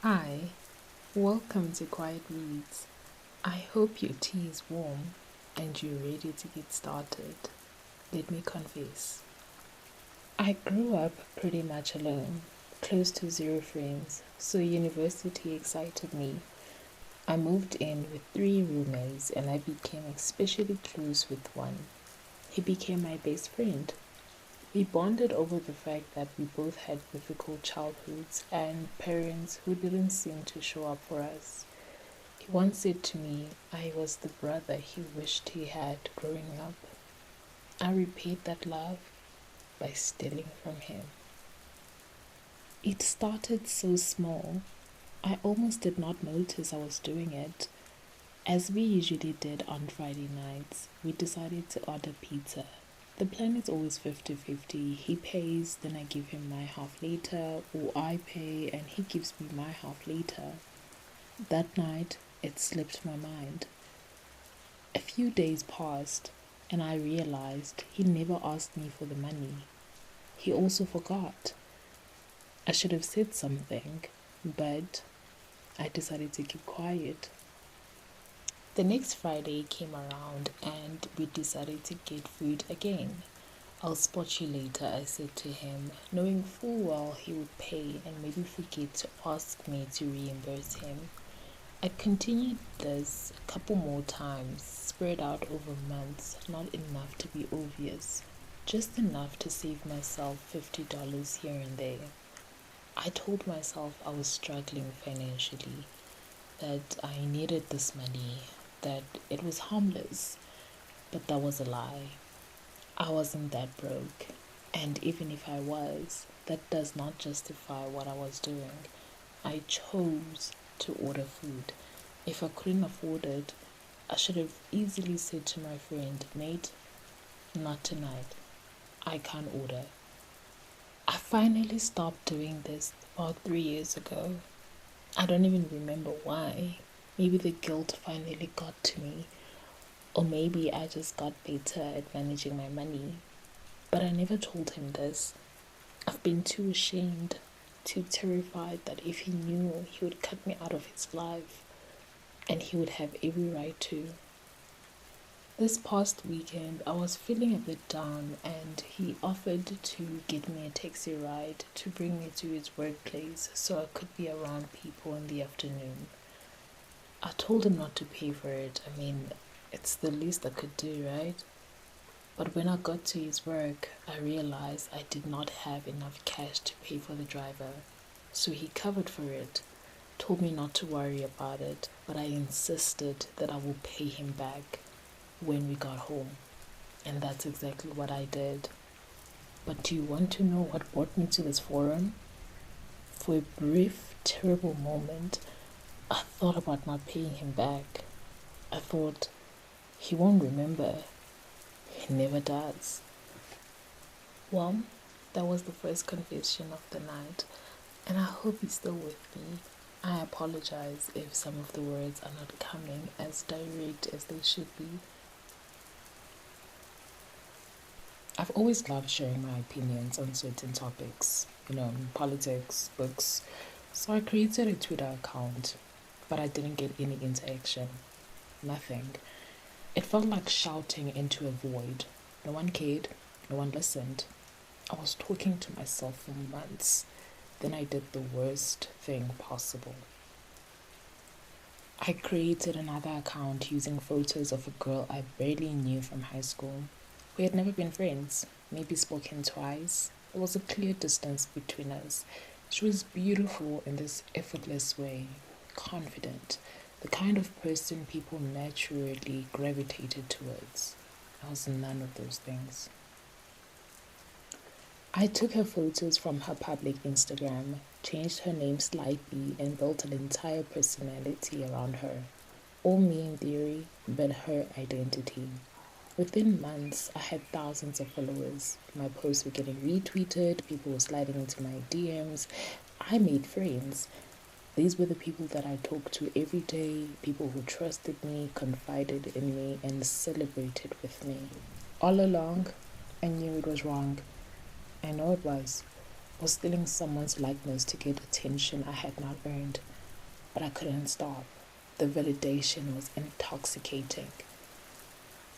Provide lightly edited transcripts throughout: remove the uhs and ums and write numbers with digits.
Hi, welcome to Quiet Reads. I hope your tea is warm and you're ready to get started. Let me confess. I grew up pretty much alone, close to zero friends, so university excited me. I moved in with three roommates and I became especially close with one. He became my best friend. We bonded over the fact that we both had difficult childhoods and parents who didn't seem to show up for us. He once said to me I was the brother he wished he had growing up. I repaid that love by stealing from him. It started so small, I almost did not notice I was doing it. As we usually did on Friday nights, we decided to order pizza. The plan is always 50-50. He pays, then I give him my half later, or I pay and he gives me my half later. That night, it slipped my mind. A few days passed, and I realized he never asked me for the money. He also forgot. I should have said something, but I decided to keep quiet. The next Friday came around and we decided to get food again. I'll spot you later, I said to him, knowing full well he would pay and maybe forget to ask me to reimburse him. I continued this a couple more times, spread out over months, not enough to be obvious, just enough to save myself $50 here and there. I told myself I was struggling financially, that I needed this money, that it was harmless, but that was a lie. I wasn't that broke, and even if I was, that does not justify what I was doing. I chose to order food. If I couldn't afford it, I should have easily said to my friend, Mate, not tonight. I can't order. I finally stopped doing this about 3 years ago. I don't even remember why. Maybe the guilt finally got to me, or maybe I just got better at managing my money. But I never told him this. I've been too ashamed, too terrified that if he knew, he would cut me out of his life, and he would have every right to. This past weekend, I was feeling a bit down, and he offered to get me a taxi ride to bring me to his workplace so I could be around people in the afternoon. I told him not to pay for it. I mean, it's the least I could do, right? But when I got to his work, I realized I did not have enough cash to pay for the driver. So he covered for it, told me not to worry about it, but I insisted that I will pay him back when we got home. And that's exactly what I did. But do you want to know what brought me to this forum? For a brief, terrible moment, I thought about not paying him back. I thought, he won't remember. He never does. Well, that was the first confession of the night, and I hope he's still with me. I apologize if some of the words are not coming as direct as they should be. I've always loved sharing my opinions on certain topics, politics, books. So I created a Twitter account, but I didn't get any interaction. Nothing. It felt like shouting into a void. No one cared, no one listened. I was talking to myself for months. Then I did the worst thing possible. I created another account using photos of a girl I barely knew from high school. We had never been friends, maybe spoken twice. There was a clear distance between us. She was beautiful in this effortless way, confident, the kind of person people naturally gravitated towards. I was none of those things. I took her photos from her public Instagram, changed her name slightly, and built an entire personality around her. All me in theory, but her identity. Within months, I had thousands of followers. My posts were getting retweeted, people were sliding into my DMs. I made friends. These were the people that I talked to every day, people who trusted me, confided in me, and celebrated with me. All along, I knew it was wrong. I know it was. I was stealing someone's likeness to get attention I had not earned. but I couldn't stop. The validation was intoxicating.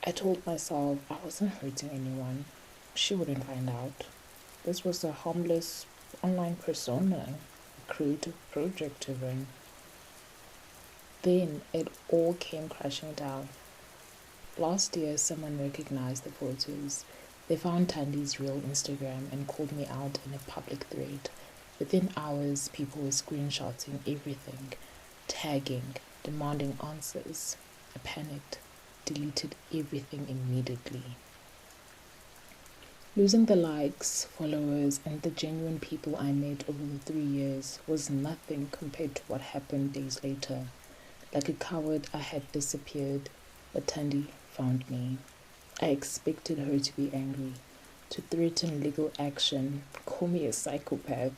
I told myself I wasn't hurting anyone. She wouldn't find out. This was a harmless online persona, a creative project to run. Then it all came crashing down. Last year, someone recognized the photos. They found Tandy's real Instagram and called me out in a public thread. Within hours, people were screenshotting everything, tagging, demanding answers. I panicked, deleted everything immediately. Losing the likes, followers, and the genuine people I met over the 3 years was nothing compared to what happened days later. Like a coward, I had disappeared, but Tandy found me. I expected her to be angry, to threaten legal action, call me a psychopath,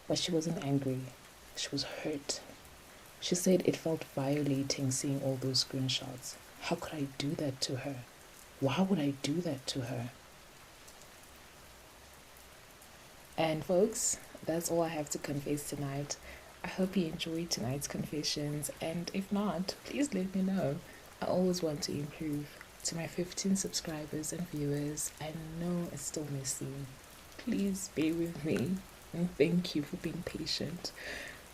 but she wasn't angry. She was hurt. She said it felt violating seeing all those screenshots. How could I do that to her? Why would I do that to her? And folks, that's all I have to confess tonight. I hope you enjoyed tonight's confessions, and if not, please let me know. I always want to improve. To my 15 subscribers and viewers, I know it's still missing. Please bear with me, and thank you for being patient.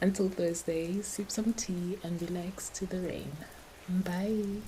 Until Thursday, sip some tea and relax to the rain. Bye.